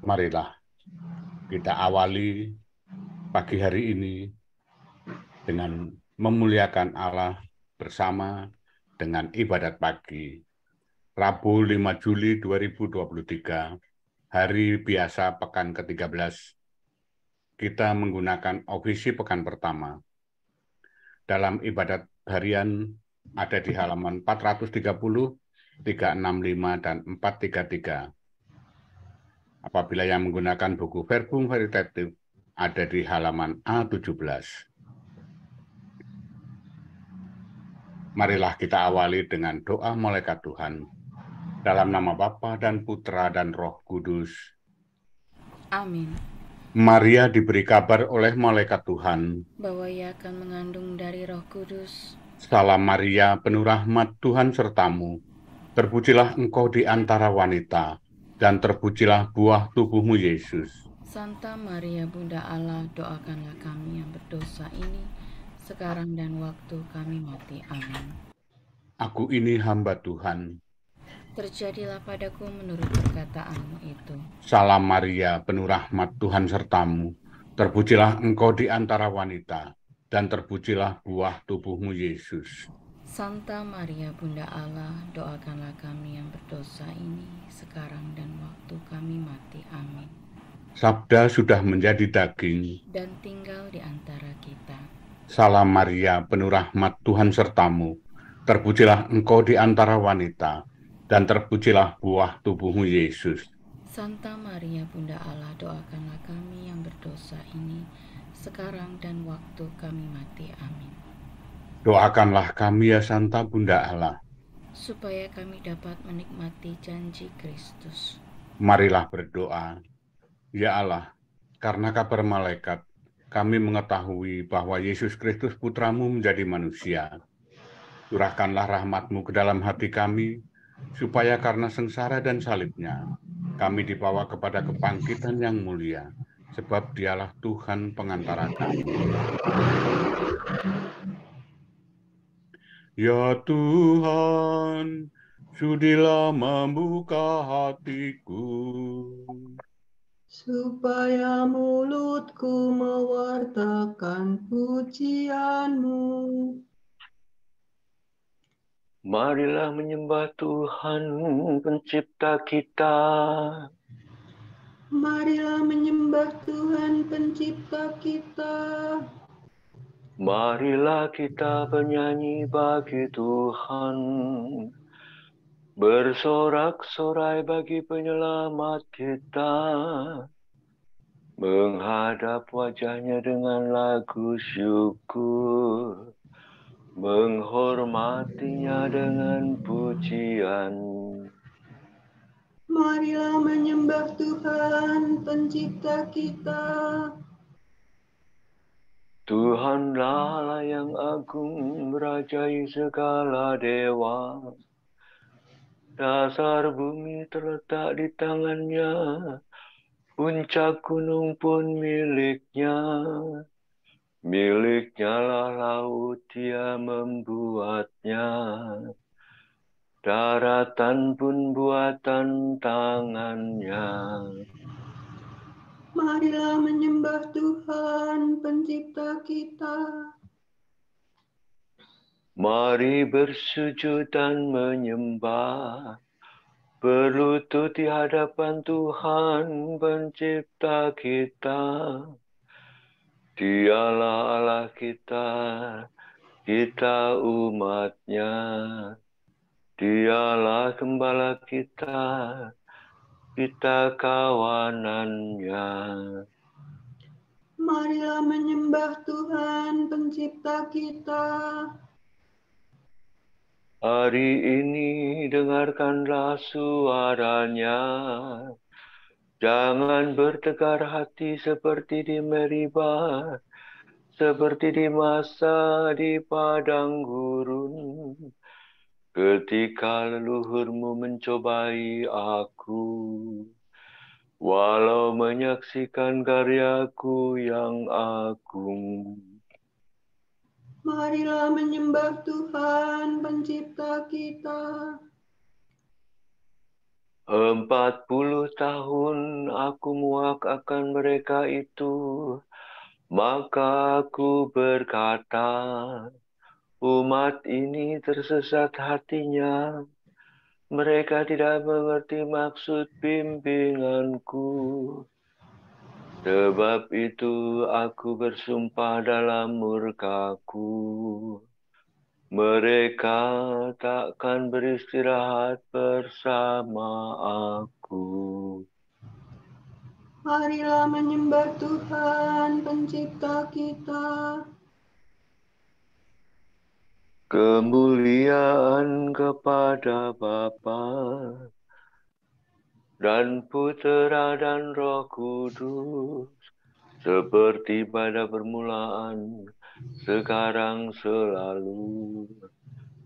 Marilah kita awali pagi hari ini dengan memuliakan Allah bersama dengan ibadat pagi. Rabu 5 Juli 2023, hari biasa pekan ke-13, kita menggunakan ofisi pekan pertama. Dalam ibadat harian ada di halaman 430, 365, dan 433. Apabila yang menggunakan buku Verbum Veritatis ada di halaman A17. Marilah kita awali dengan doa malaikat Tuhan. Dalam nama Bapa dan Putra dan Roh Kudus. Amin. Maria diberi kabar oleh malaikat Tuhan Bahwa ia akan mengandung dari Roh Kudus. Salam Maria, penuh rahmat Tuhan sertamu. Terpujilah engkau di antara wanita, dan terpujilah buah tubuhmu Yesus. Santa Maria Bunda Allah, doakanlah kami yang berdosa ini, sekarang dan waktu kami mati. Amin. Aku ini hamba Tuhan. Terjadilah padaku menurut perkataanmu itu. Salam Maria, penuh rahmat Tuhan sertamu. Terpujilah engkau di antara wanita, dan terpujilah buah tubuhmu Yesus. Santa Maria Bunda Allah, doakanlah kami yang berdosa ini, sekarang dan waktu kami mati. Amin. Sabda sudah menjadi daging dan tinggal di antara kita. Salam Maria, penuh rahmat Tuhan sertamu. Terpujilah engkau di antara wanita, dan terpujilah buah tubuhmu Yesus. Santa Maria Bunda Allah, doakanlah kami yang berdosa ini, sekarang dan waktu kami mati. Amin. Doakanlah kami ya Santa Bunda Allah, supaya kami dapat menikmati janji Kristus. Marilah berdoa. Ya Allah, karena kabar malaikat, kami mengetahui bahwa Yesus Kristus Putramu menjadi manusia. Curahkanlah rahmat-Mu ke dalam hati kami, supaya karena sengsara dan salibnya, kami dibawa kepada kebangkitan yang mulia, sebab Dialah Tuhan pengantara kami. Ya Tuhan, sudilah membuka hatiku, supaya mulutku mewartakan pujian-Mu. Marilah menyembah Tuhan pencipta kita. Marilah menyembah Tuhan pencipta kita. Marilah kita bernyanyi bagi Tuhan, bersorak-sorai bagi penyelamat kita, menghadap wajahnya dengan lagu syukur, menghormatinya dengan pujian. Marilah menyembah Tuhan pencipta kita. Tuhanlah Allah yang agung, merajai segala dewa. Dasar bumi terletak di tangannya, puncak gunung pun miliknya. Miliknya lah laut, Dia membuatnya. Daratan pun buatan tangannya. Marilah menyembah Tuhan pencipta kita. Mari bersujud dan menyembah, berlutut di hadapan Tuhan pencipta kita. Dialah Allah kita, kita umatnya. Dialah gembala kita, kita kawanannya. Marilah menyembah Tuhan pencipta kita. Hari ini dengarkanlah suaranya. Jangan bertegar hati seperti di Meribah, seperti di masa di padang gurun, ketika leluhurmu mencobai aku, walau menyaksikan karyaku yang agung. Marilah menyembah Tuhan pencipta kita. 40 tahun aku muak akan mereka itu, maka aku berkata, umat ini tersesat hatinya, mereka tidak mengerti maksud bimbinganku. Sebab itu aku bersumpah dalam murkaku, mereka takkan beristirahat bersama aku. Marilah menyembah Tuhan pencipta kita. Kemuliaan kepada Bapa dan Putera dan Roh Kudus, seperti pada permulaan, sekarang, selalu,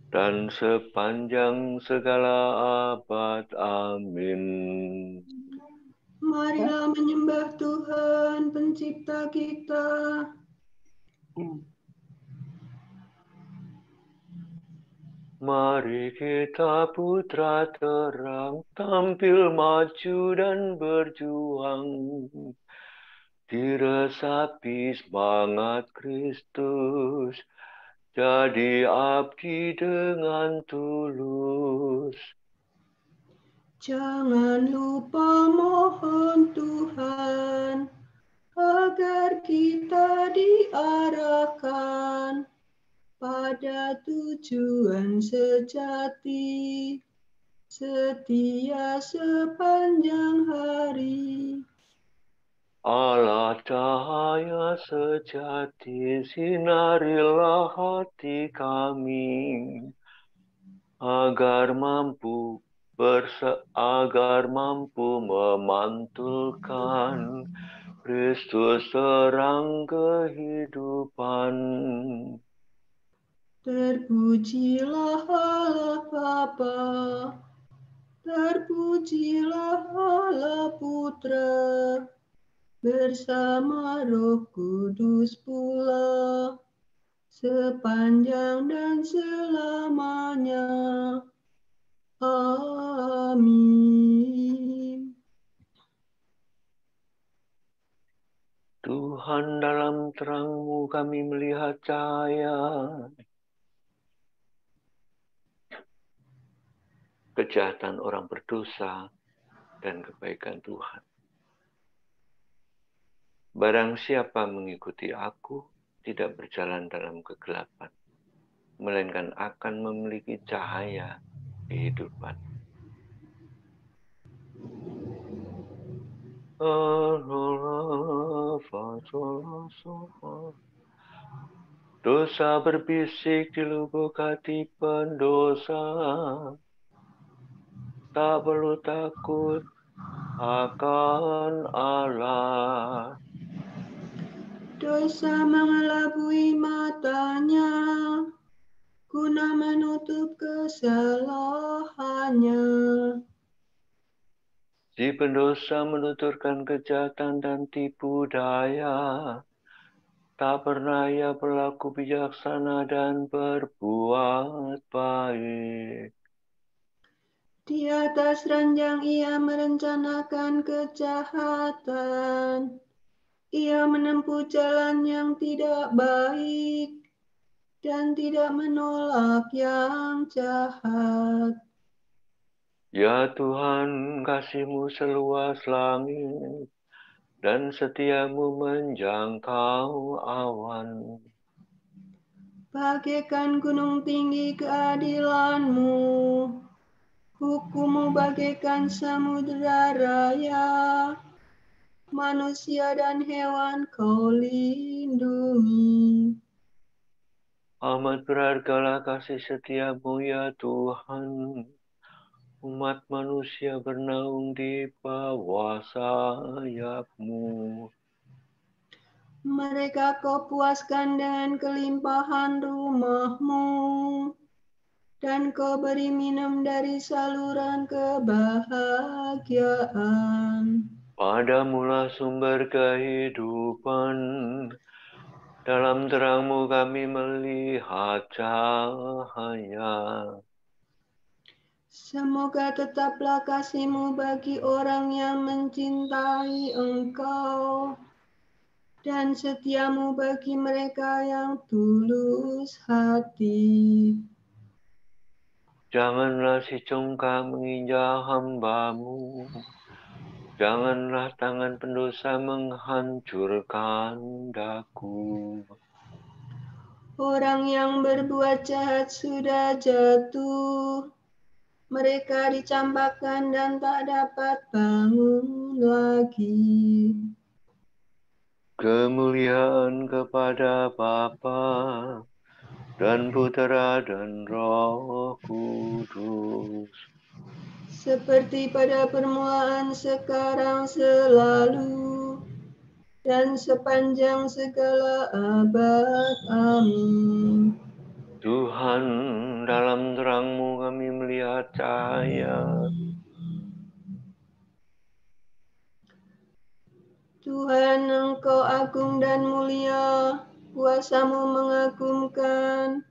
dan sepanjang segala abad. Amin. Marilah menyembah Tuhan pencipta kita. Mari kita putra terang, tampil maju dan berjuang. Diresapi semangat Kristus, jadi abdi dengan tulus. Jangan lupa mohon Tuhan agar kita diarahkan pada tujuan sejati, setia sepanjang hari. Allah cahaya sejati, sinarilah hati kami, agar mampu memantulkan Kristus terang kehidupan. Terpujilah Allah Bapa, terpujilah Allah Putra, bersama Roh Kudus pula, sepanjang dan selamanya. Amin. Tuhan, dalam terang-Mu kami melihat cahaya. Kejahatan orang berdosa dan kebaikan Tuhan. Barang siapa mengikuti aku, tidak berjalan dalam kegelapan, melainkan akan memiliki cahaya kehidupan. Dosa berbisik di lubuk hati pendosa, tak perlu takut akan Allah. Dosa mengelabui matanya, guna menutup kesalahannya. Si pendosa menuturkan kejahatan dan tipu daya, tak pernah ia berlaku bijaksana dan berbuat baik. Di atas ranjang ia merencanakan kejahatan. Ia menempuh jalan yang tidak baik dan tidak menolak yang jahat. Ya Tuhan, kasih-Mu seluas langit, dan setia-Mu menjangkau awan. Bagaikan gunung tinggi keadilan-Mu, hukum-Mu bagaikan samudera raya, manusia dan hewan Kau lindungi. Amat berhargalah kasih setia-Mu ya Tuhan. Umat manusia bernaung di bawah sayap-Mu. Mereka Kau puaskan dengan kelimpahan rumah-Mu, dan Kau beri minum dari saluran kebahagiaan. Padamu-lah sumber kehidupan, dalam terang-Mu kami melihat cahaya. Semoga tetaplah kasih-Mu bagi orang yang mencintai Engkau, dan setia-Mu bagi mereka yang tulus hati. Janganlah si congkak menginjak hamba-Mu. Janganlah tangan pendosa menghancurkan daku. Orang yang berbuat jahat sudah jatuh. Mereka dicampakkan dan tak dapat bangun lagi. Kemuliaan kepada Bapa dan Putera dan Roh Kudus. Seperti pada permulaan, sekarang, selalu, dan sepanjang segala abad. Amin. Tuhan, dalam terang-Mu kami melihat cahaya. Tuhan, Engkau agung dan mulia, kuasa-Mu mengagumkan.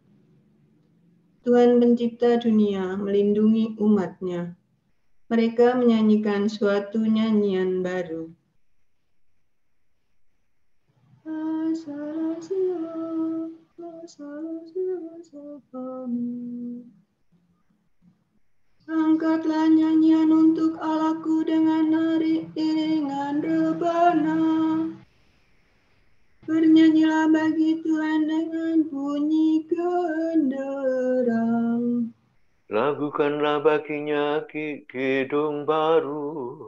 Tuhan pencipta dunia melindungi umat-Nya. Mereka menyanyikan suatu nyanyian baru. Angkatlah nyanyian untuk Allahku dengan iringan rebana. Bernyanyilah bagi Tuhan dengan bunyi genderang. Lakukanlah baginya kidung baru.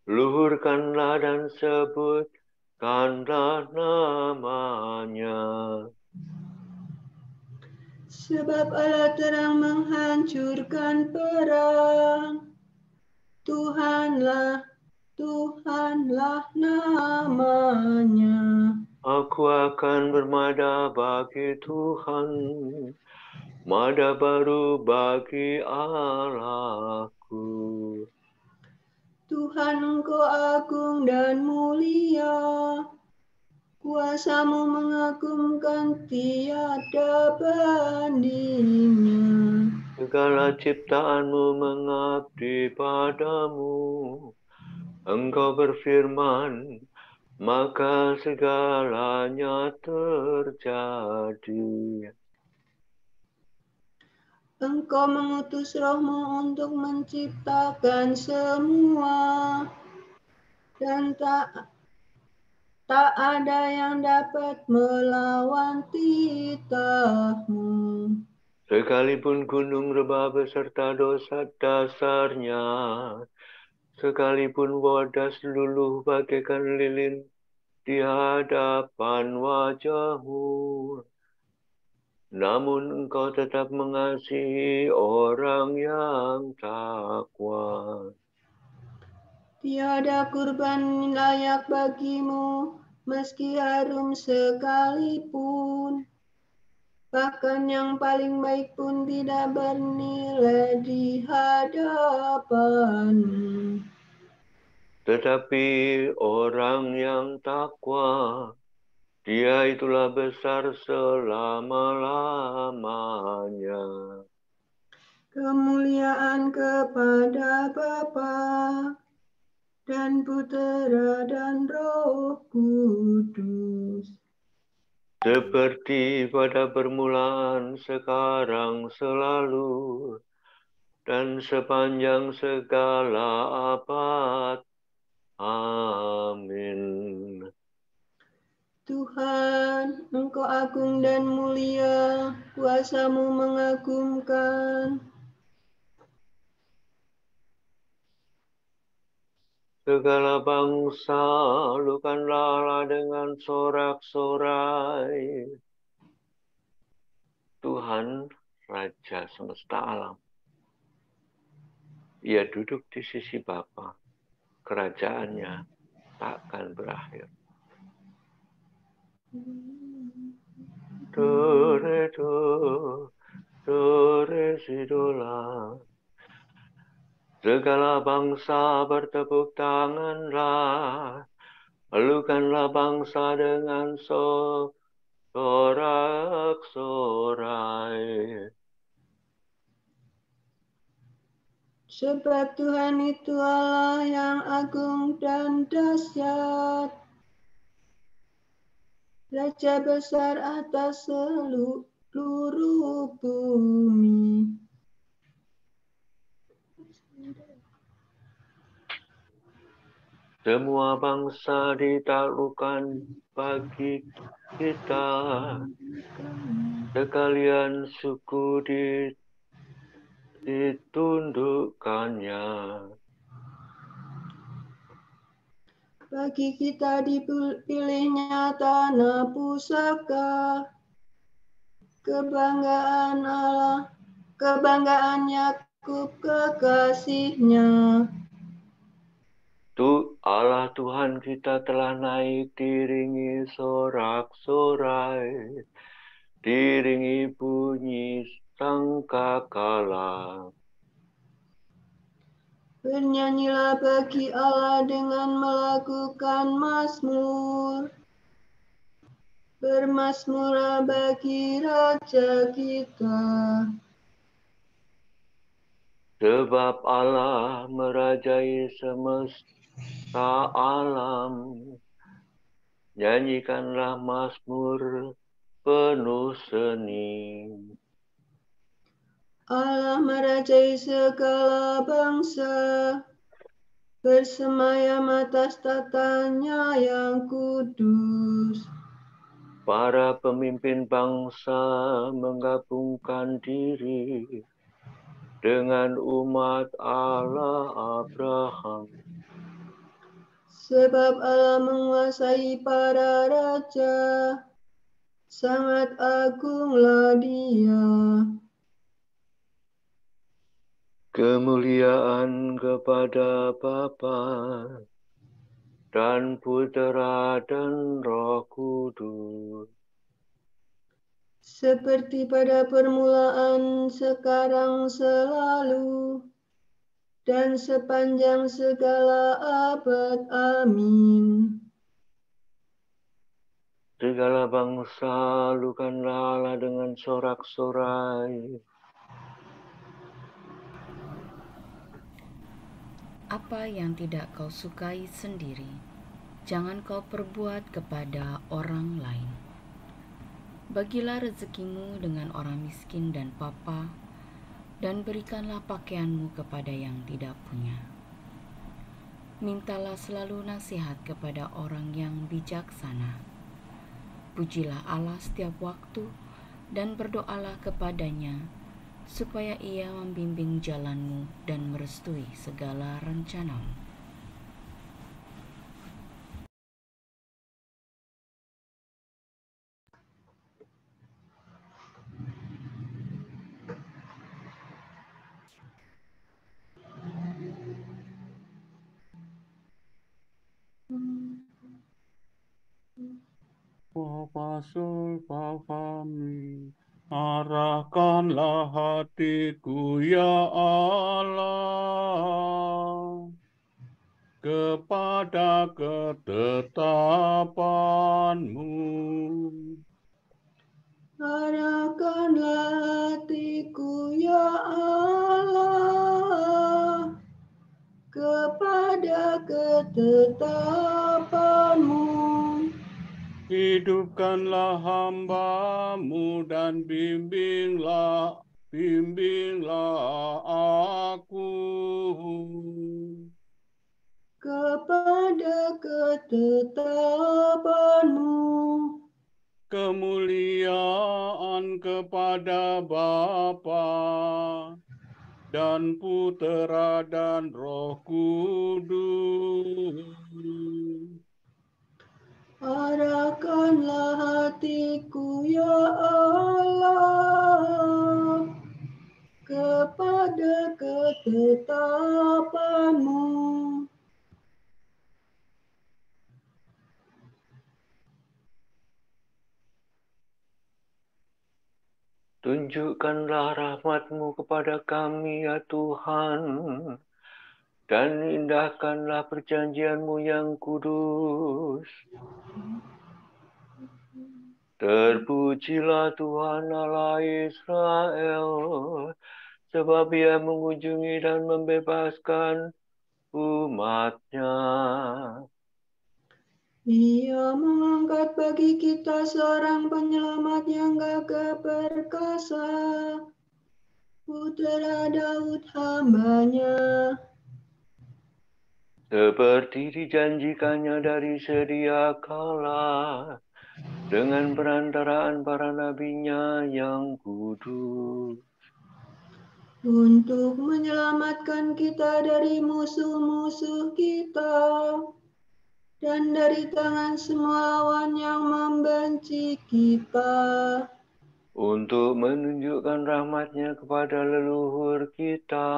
Luhurkanlah dan sebutkanlah namanya. Sebab Allah terang menghancurkan perang. Tuhanlah namanya. Aku akan bermada bagi Tuhan, mada baru bagi Allahku. Tuhan, Engkau agung dan mulia, kuasa-Mu mengagumkan tiada bandingnya. Segala ciptaan-Mu mengabdi padamu. Engkau berfirman, maka segalanya terjadi. Engkau mengutus Roh-Mu untuk menciptakan semua, dan tak ada yang dapat melawan titah-Mu. Sekalipun gunung rebah beserta dosa dasarnya, sekalipun wadas luluh bagaikan lilin di hadapan wajah-Mu, namun Engkau tetap mengasihi orang yang takwa. Tiada kurban layak bagi-Mu, meski harum sekalipun. Bahkan yang paling baik pun tidak bernilai di hadapan-Mu. Tetapi orang yang takwa, Dia itulah besar selama-lamanya. Kemuliaan kepada Bapa dan Putera dan Roh Kudus. Seperti pada permulaan, sekarang, selalu, dan sepanjang segala abad. Amin. Tuhan, Engkau agung dan mulia, kuasa-Mu mengagumkan. Segala bangsa, lukanlah dengan sorak-sorai. Tuhan, Raja semesta alam. Ia duduk di sisi Bapa. Kerajaannya takkan berakhir. Do, re, si, do, la. Segala bangsa bertepuk tanganlah. Halukanlah bangsa dengan sorak-sorai. Sebab Tuhan itu Allah yang agung dan dahsyat, Raja besar atas seluruh bumi. Semua bangsa ditaklukkan bagi kita, sekalian suku ditundukkannya. Bagi kita dipilihnya tanah pusaka, kebanggaan Allah, kebanggaan Yakub kekasihnya. Allah Tuhan kita telah naik diiringi sorak-sorai, diiringi bunyi sangkakala. Bernyanyilah bagi Allah dengan melakukan mazmur. Bermazmurlah bagi Raja kita. Sebab Allah merajai semesta alam, nyanyikanlah mazmur penuh seni. Allah merajai segala bangsa, bersemayam atas tatanya yang kudus. Para pemimpin bangsa menggabungkan diri dengan umat Allah Abraham. Sebab Allah menguasai para raja, sangat agunglah Dia. Kemuliaan kepada Bapa dan Putera dan Roh Kudus. Seperti pada permulaan, sekarang, selalu, dan sepanjang segala abad. Amin. Segala bangsa lukanlah Allah dengan sorak-sorai. Apa yang tidak kau sukai sendiri, jangan kau perbuat kepada orang lain. Bagilah rezekimu dengan orang miskin dan papa, dan berikanlah pakaianmu kepada yang tidak punya. Mintalah selalu nasihat kepada orang yang bijaksana. Pujilah Allah setiap waktu, dan berdoalah kepadanya, supaya Ia membimbing jalanmu dan merestui segala rencanamu. Bapa Surga kami, arahkanlah hatiku ya Allah kepada ketetapan-Mu. Arahkanlah hatiku ya Allah kepada ketetapan-Mu. Hidupkanlah hamba-Mu dan bimbinglah aku Kepada ketetapan-Mu. Kemuliaan kepada Bapa dan Putera dan Roh Kudus. Arahkanlah hatiku ya Allah kepada ketetapan-Mu. Tunjukkanlah rahmat-Mu kepada kami ya Tuhan, dan indahkanlah perjanjian-Mu yang kudus. Terpujilah Tuhan Allah Israel, sebab Ia mengunjungi dan membebaskan umat-Nya. Ia mengangkat bagi kita seorang penyelamat yang gagah perkasa, Putra Daud hamba-Nya. Seperti dijanjikannya dari sedia kala, dengan perantaraan para nabi-Nya yang kudus. Untuk menyelamatkan kita dari musuh-musuh kita, dan dari tangan semua lawan yang membenci kita. Untuk menunjukkan rahmat-Nya kepada leluhur kita,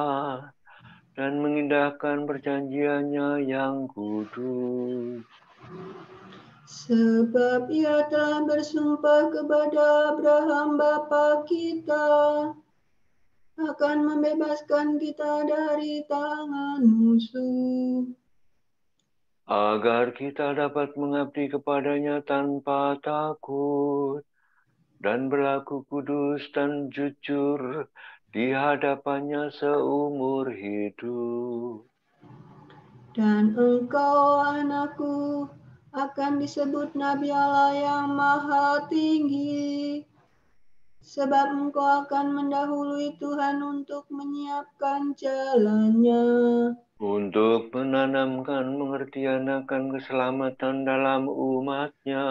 dan mengindahkan perjanjiannya yang kudus. Sebab Ia telah bersumpah kepada Abraham bapa kita, akan membebaskan kita dari tangan musuh, agar kita dapat mengabdi kepada-Nya tanpa takut, dan berlaku kudus dan jujur di hadapan-Nya seumur hidup. dan engkau, anakku, akan disebut Nabi Allah yang Maha Tinggi, sebab engkau akan mendahului Tuhan untuk menyiapkan jalan-Nya, Untuk menanamkan pengertian akan keselamatan dalam umat-Nya,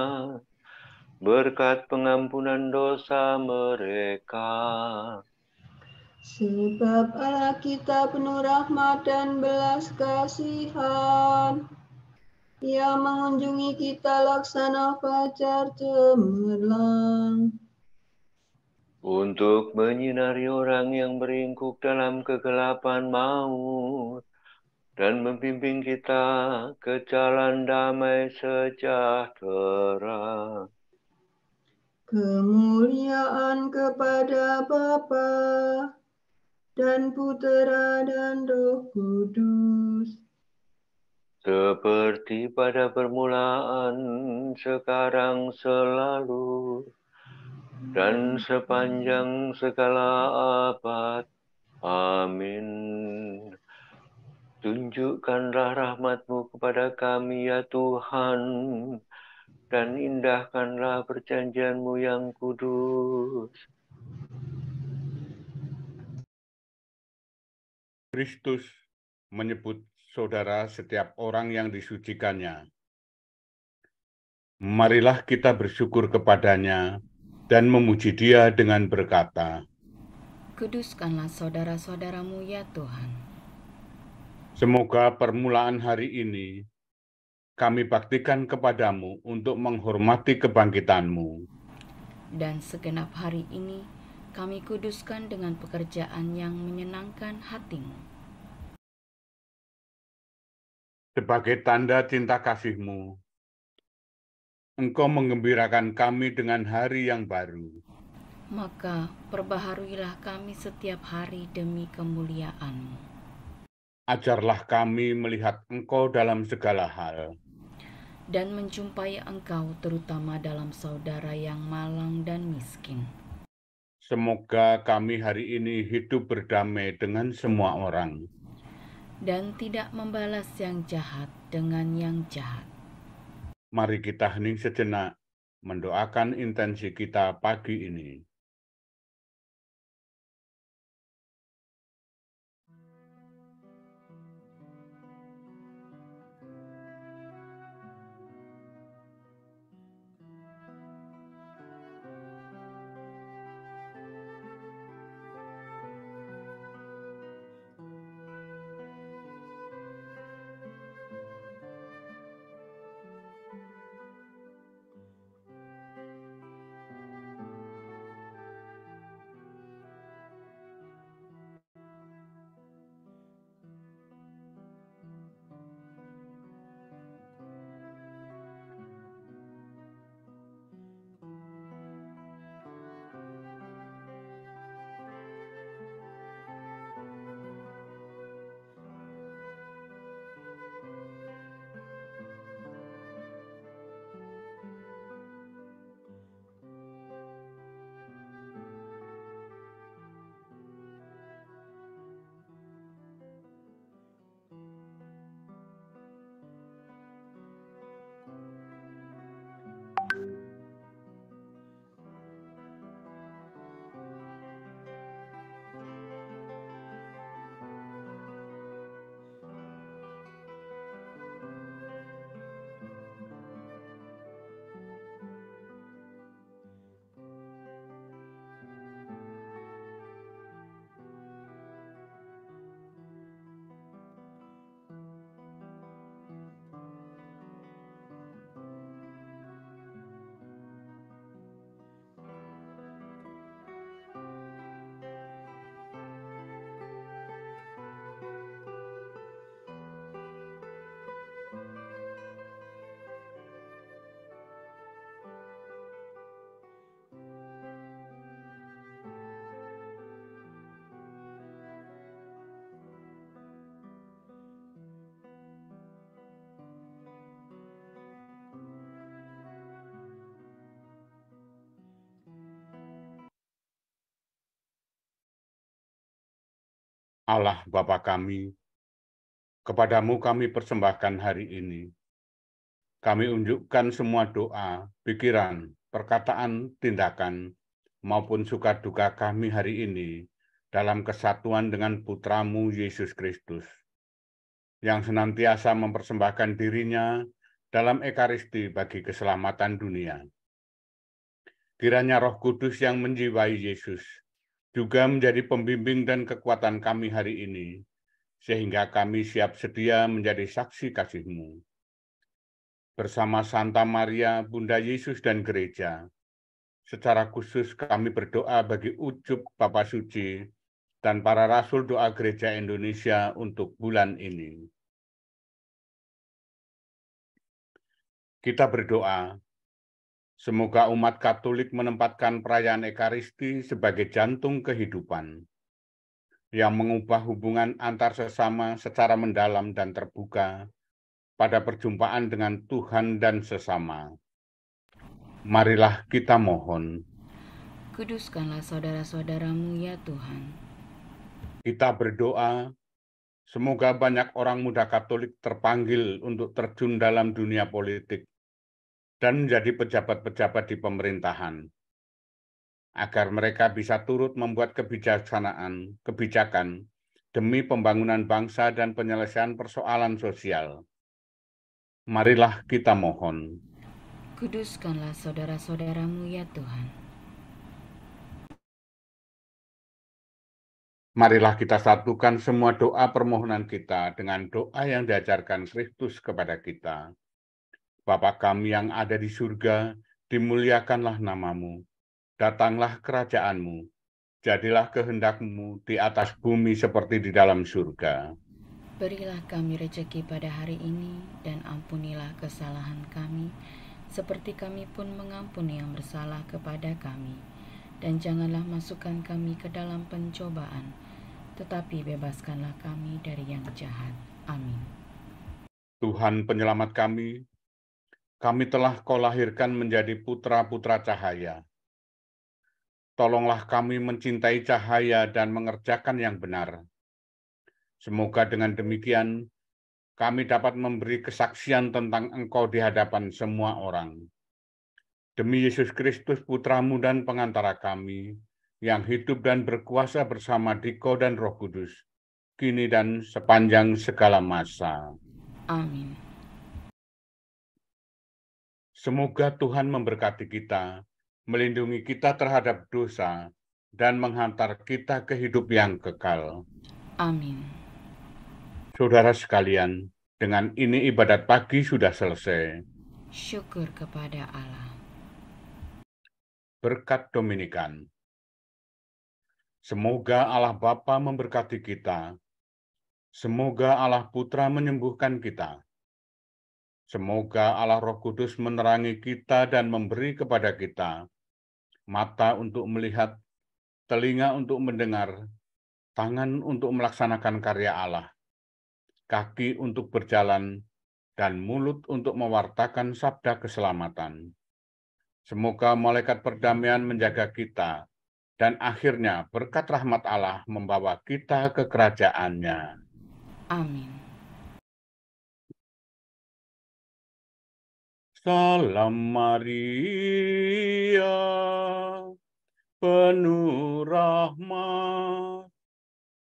berkat pengampunan dosa mereka. sebab Allah kita penuh rahmat dan belas kasihan. Ia mengunjungi kita laksana fajar cemerlang, Untuk menyinari orang yang beringkuk dalam kegelapan maut, dan membimbing kita ke jalan damai sejahtera. kemuliaan kepada Bapa dan Putera dan Roh Kudus, Seperti pada permulaan, sekarang, selalu, dan sepanjang segala abad. Amin. Tunjukkanlah rahmat-Mu kepada kami, ya Tuhan, dan indahkanlah perjanjian-Mu yang kudus. Kristus menyebut saudara setiap orang yang disucikannya. Marilah kita bersyukur kepada-Nya dan memuji Dia dengan berkata, Kuduskanlah saudara-saudaramu ya Tuhan. semoga permulaan hari ini kami baktikan kepadamu untuk menghormati kebangkitan-Mu. Dan segenap hari ini kami kuduskan dengan pekerjaan yang menyenangkan hati-Mu. Sebagai tanda cinta kasih-Mu, Engkau menggembirakan kami dengan hari yang baru. Maka perbaharuilah kami setiap hari demi kemuliaan-Mu. Ajarlah kami melihat Engkau dalam segala hal, Dan menjumpai Engkau terutama dalam saudara yang malang dan miskin. semoga kami hari ini hidup berdamai dengan semua orang. Dan tidak membalas yang jahat dengan yang jahat. Mari kita hening sejenak, mendoakan intensi kita pagi ini. Allah Bapa kami, kepadamu kami persembahkan hari ini. Kami unjukkan semua doa, pikiran, perkataan, tindakan, maupun suka duka kami hari ini dalam kesatuan dengan Putramu Yesus Kristus, yang senantiasa mempersembahkan dirinya dalam Ekaristi bagi keselamatan dunia. Kiranya Roh Kudus yang menjiwai Yesus juga menjadi pembimbing dan kekuatan kami hari ini, sehingga kami siap sedia menjadi saksi kasih-Mu. Bersama Santa Maria, Bunda Yesus dan Gereja, secara khusus kami berdoa bagi Ucup Papa Suci dan para Rasul Doa Gereja Indonesia untuk bulan ini. Kita berdoa, semoga umat Katolik menempatkan perayaan Ekaristi sebagai jantung kehidupan, yang mengubah hubungan antar sesama secara mendalam dan terbuka pada perjumpaan dengan Tuhan dan sesama. Marilah kita mohon. Kuduskanlah saudara-saudaramu ya Tuhan. Kita berdoa, semoga banyak orang muda Katolik terpanggil untuk terjun dalam dunia politik dan menjadi pejabat-pejabat di pemerintahan, agar mereka bisa turut membuat kebijakan demi pembangunan bangsa dan penyelesaian persoalan sosial. Marilah kita mohon. Kuduskanlah saudara-saudaramu ya Tuhan. Marilah kita satukan semua doa permohonan kita dengan doa yang diajarkan Kristus kepada kita. Bapa kami yang ada di surga, dimuliakanlah namamu. Datanglah kerajaan-Mu. Jadilah kehendak-Mu di atas bumi seperti di dalam surga. Berilah kami rejeki pada hari ini, dan ampunilah kesalahan kami, seperti kami pun mengampuni yang bersalah kepada kami. Dan janganlah masukkan kami ke dalam pencobaan, tetapi bebaskanlah kami dari yang jahat. Amin. Tuhan penyelamat kami telah Kau lahirkan menjadi putra-putra cahaya. Tolonglah kami mencintai cahaya dan mengerjakan yang benar. Semoga dengan demikian kami dapat memberi kesaksian tentang Engkau di hadapan semua orang. Demi Yesus Kristus, Putra-Mu dan pengantara kami, yang hidup dan berkuasa bersama Dikau dan Roh Kudus, kini dan sepanjang segala masa. Amin. Semoga Tuhan memberkati kita, melindungi kita terhadap dosa, dan menghantar kita ke hidup yang kekal. Amin. Saudara sekalian, dengan ini ibadat pagi sudah selesai. Syukur kepada Allah. Berkat Dominikan. Semoga Allah Bapa memberkati kita. Semoga Allah Putra menyembuhkan kita. Semoga Allah Roh Kudus menerangi kita dan memberi kepada kita mata untuk melihat, telinga untuk mendengar, tangan untuk melaksanakan karya Allah, kaki untuk berjalan, dan mulut untuk mewartakan sabda keselamatan. Semoga malaikat perdamaian menjaga kita, dan akhirnya berkat rahmat Allah membawa kita ke kerajaan-Nya. Amin. Salam Maria, penuh rahmat,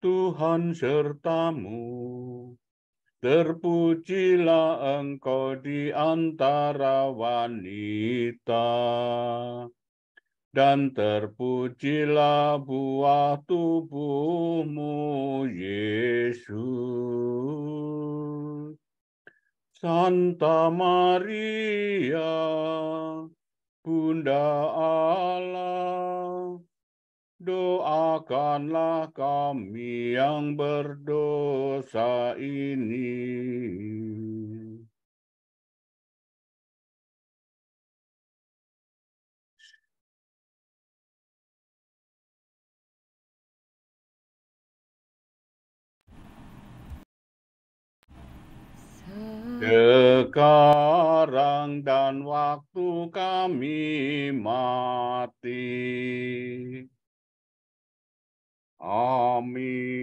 Tuhan sertamu. Terpujilah Engkau di antara wanita, dan terpujilah buah tubuhmu, Yesus. Santa Maria, Bunda Allah, doakanlah kami yang berdosa ini. Sekarang dan waktu kami mati. Amin.